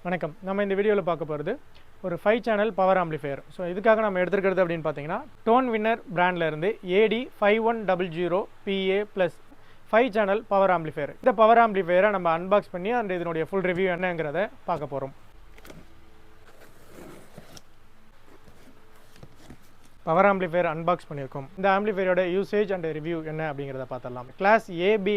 வணக்கம். நம்ம இந்த வீடியோவில் பார்க்க போகிறது ஒரு 5 சேனல் பவர் ஆம்பிளிஃபையர். ஸோ இதுக்காக நம்ம எடுத்துக்கிறது அப்படின்னு பார்த்தீங்கன்னா டோன் வின்னர் பிராண்ட்லேருந்து AD5100 PA + 5 channel power amplifier. இந்த பவர் ஆம்பிளிஃபையரை நம்ம அன்பாக்ஸ் பண்ணி அந்த இதனுடைய ஃபுல் ரிவ்யூ என்னங்கிறத பார்க்க போகிறோம். பவர் ஆம்பிளிஃபையர் அன்பாக்ஸ் பண்ணியிருக்கோம். இந்த ஆம்பிளிஃபையரோட யூசேஜ் அண்ட் ரிவ்யூ என்ன அப்படிங்கிறத பார்த்துடலாம். கிளாஸ் AB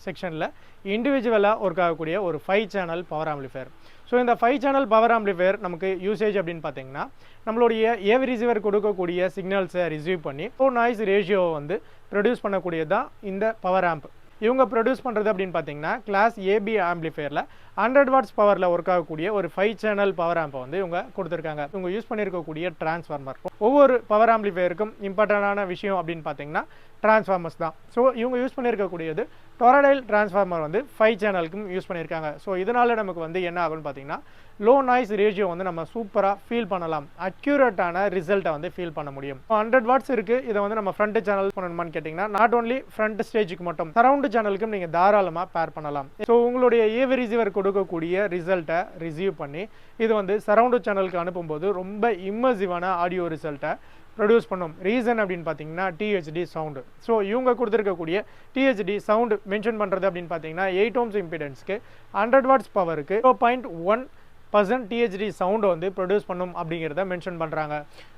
செக்ஷனில் இண்டிவிஜுவலாக ஒர்க் ஆகக்கூடிய ஒரு 5 சேனல் பவர் ஆம்பிளிஃபையர். ஸோ இந்த 5 சேனல் பவர் ஆம்பிளிஃபையர் நமக்கு யூசேஜ் அப்படின்னு பார்த்தீங்கன்னா நம்மளுடைய ஏவி ரிசீவர் கொடுக்கக்கூடிய சிக்னல்ஸை ரிசீவ் பண்ணி நாய்ஸ் ரேஷியோவை வந்து ப்ரொடியூஸ் பண்ணக்கூடியது தான் இந்த பவர் ஆம்ப். இவங்க ப்ரொடியூஸ் பண்ணுறது அப்படின்னு பார்த்தீங்கன்னா கிளாஸ் AB ஆம்பிளிஃபையரில் 100 வாட்ஸ் பவரில் ஒர்க் ஆகக்கூடிய ஒரு 5 சேனல் பவர் ஆம்பை வந்து இவங்க கொடுத்துருக்காங்க. இவங்க யூஸ் பண்ணியிருக்கக்கூடிய டிரான்ஸ்ஃபார்மர். ஒவ்வொரு பவர் ஆம்பிளிஃபையருக்கும் இம்பார்ட்டண்டான விஷயம் அப்படின்னு பார்த்தீங்கன்னா டிரான்ஸ்ஃபார்மர்ஸ் தான். ஸோ இவங்க யூஸ் பண்ணியிருக்கக்கூடியது டொரடைல் டிரான்ஸ்ஃபார்மர் வந்து 5 சேனலுக்கும் யூஸ் பண்ணியிருக்காங்க. ஸோ இதனால நமக்கு வந்து என்ன ஆகும்னு பார்த்தீங்கன்னா லோ நாய்ஸ் ரேஷியோ வந்து நம்ம சூப்பராக ஃபீல் பண்ணலாம். அக்யூரேட்டான ரிசல்ட்டை வந்து ஃபீல் பண்ண முடியும். 100 வாட்ஸ் இருக்குது. இதை வந்து நம்ம ஃப்ரண்ட் சேனல் பண்ணணுமான்னு கேட்டிங்கன்னா நாட் ஓன்லி ஃப்ரண்ட் ஸ்டேஜுக்கு மட்டும் சரௌண்ட் சேனலுக்கும் நீங்கள் தாராளமாக பேர் பண்ணலாம். ஸோ உங்களுடைய ஏவி ரிசீவர் கொடுக்கக்கூடிய ரிசல்ட்டை ரிசீவ் பண்ணி இது வந்து சரௌண்ட் சேனலுக்கு அனுப்பும்போது ரொம்ப இம்மர்சிவான ஆடியோ ரிசல்ட்டை ப்ரொடியூஸ் பண்ணும். ரீசன் அப்படின்னு பார்த்தீங்கன்னா THD சவுண்டு. ஸோ இவங்க கொடுத்துருக்கக்கூடிய THD சவுண்டு மென்ஷன் பண்ணுறது அப்படின்னு பார்த்தீங்கன்னா 8 ohms இம்பிடன்ஸ்க்கு 100 வாட்ஸ் பவருக்கு 0.1% THD சவுண்டை வந்து ப்ரொடியூஸ் பண்ணும் அப்படிங்கிறத மென்ஷன் பண்ணுறாங்க.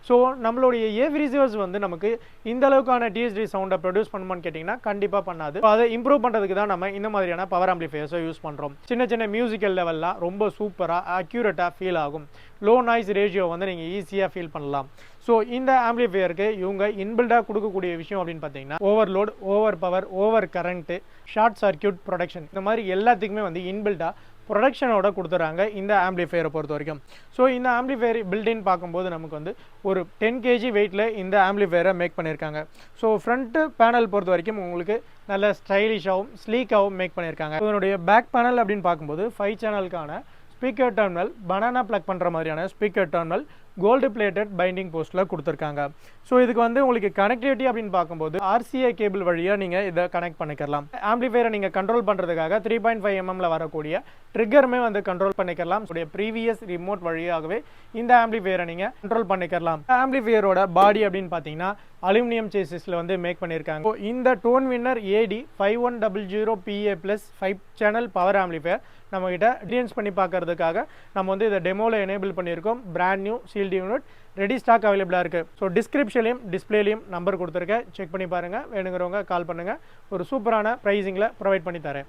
ஸோ நம்மளுடைய ஏவி ரிசீவர்ஸ் வந்து நமக்கு இந்த அளவுக்கான THD சவுண்டை ப்ரொடியூஸ் பண்ணுமான்னு கேட்டிங்கன்னா கண்டிப்பாக பண்ணாது. அதை இம்ப்ரூவ் பண்ணுறதுக்கு தான் நம்ம இந்த மாதிரியான பவர் ஆம்பிளிஃபையர்ஸை யூஸ் பண்ணுறோம். சின்ன சின்ன மியூசிக்கல் லெவல்லாம் ரொம்ப சூப்பராக அக்யூரேட்டாக ஃபீல் ஆகும். லோ நாய்ஸ் ரேஷியோ வந்து நீங்கள் ஈஸியாக ஃபீல் பண்ணலாம். ஸோ இந்த ஆம்பிளிஃபையருக்கு இவங்க இன்பில்டாக கொடுக்கக்கூடிய விஷயம் அப்படின்னு பார்த்தீங்கன்னா overload, over power, over current, short circuit production, இந்த மாதிரி எல்லாத்துக்குமே வந்து இன்பில்டாக ப்ரொடக்ஷனோட கொடுத்துறாங்க இந்த ஆம்பிளிஃபையரை பொறுத்த வரைக்கும். ஸோ இந்த ஆம்பிளிஃபையர் பில்டின் பார்க்கும்போது நமக்கு வந்து ஒரு 10 kg வெயிட்டில் இந்த ஆம்பிளிஃபையரை மேக் பண்ணியிருக்காங்க. ஸோ ஃப்ரண்ட்டு பேனல் பொறுத்த வரைக்கும் உங்களுக்கு நல்ல ஸ்டைலிஷாகவும் ஸ்லீக்காகவும் மேக் பண்ணியிருக்காங்க. இதனுடைய பேக் பேனல் அப்படின்னு பார்க்கும்போது 5 சேனலுக்கான ஸ்பீக்கர் டெர்மினல், பனானா ப்ளக் பண்ணுற மாதிரியான speaker terminal gold plated binding போஸ்ட்டில் கொடுத்துருக்காங்க. ஸோ இதுக்கு வந்து உங்களுக்கு கனெக்டிவிட்டி அப்படின்னு பார்க்கும்போது RCA கேபிள் வழியாக நீங்கள் இதை கனெக்ட் பண்ணிக்கலாம். ஆம்பிளிஃபையரை நீங்கள் கண்ட்ரோல் பண்ணுறதுக்காக 3.5 mm வரக்கூடிய ட்ரிகருமே வந்து கண்ட்ரோல் பண்ணிக்கலாம். உடைய ப்ரீவியஸ் ரிமோட் வழியாகவே இந்த ஆம்பிளிஃபையரை நீங்கள் கண்ட்ரோல் பண்ணிக்கலாம். ஆம்பிளிஃபையரோட பாடி அப்படின்னு பார்த்தீங்கன்னா அலுமினியம் சேசிஸில் வந்து மேக் பண்ணியிருக்காங்க. ஸோ இந்த Tone Winner AD5100 PA + 5 channel power amplifier நம்மகிட்ட எக்ஸ்பீரியன்ஸ் பண்ணி பார்க்கறதுக்காக நம்ம வந்து இதை டெமோவில் எனேபிள் பண்ணியிருக்கோம். Brand new sealed unit ready stock அவைலபிளாக இருக்குது. ஸோ டிஸ்கிரிப்ஷன்லையும் டிஸ்பிளேலையும் நம்பர் கொடுத்துருக்கேன். செக் பண்ணி பாருங்கள். வேணுங்கிறவங்க கால் பண்ணுங்கள். ஒரு சூப்பரான ப்ரைஸிங்கில் ப்ரொவைட் பண்ணி தரேன்.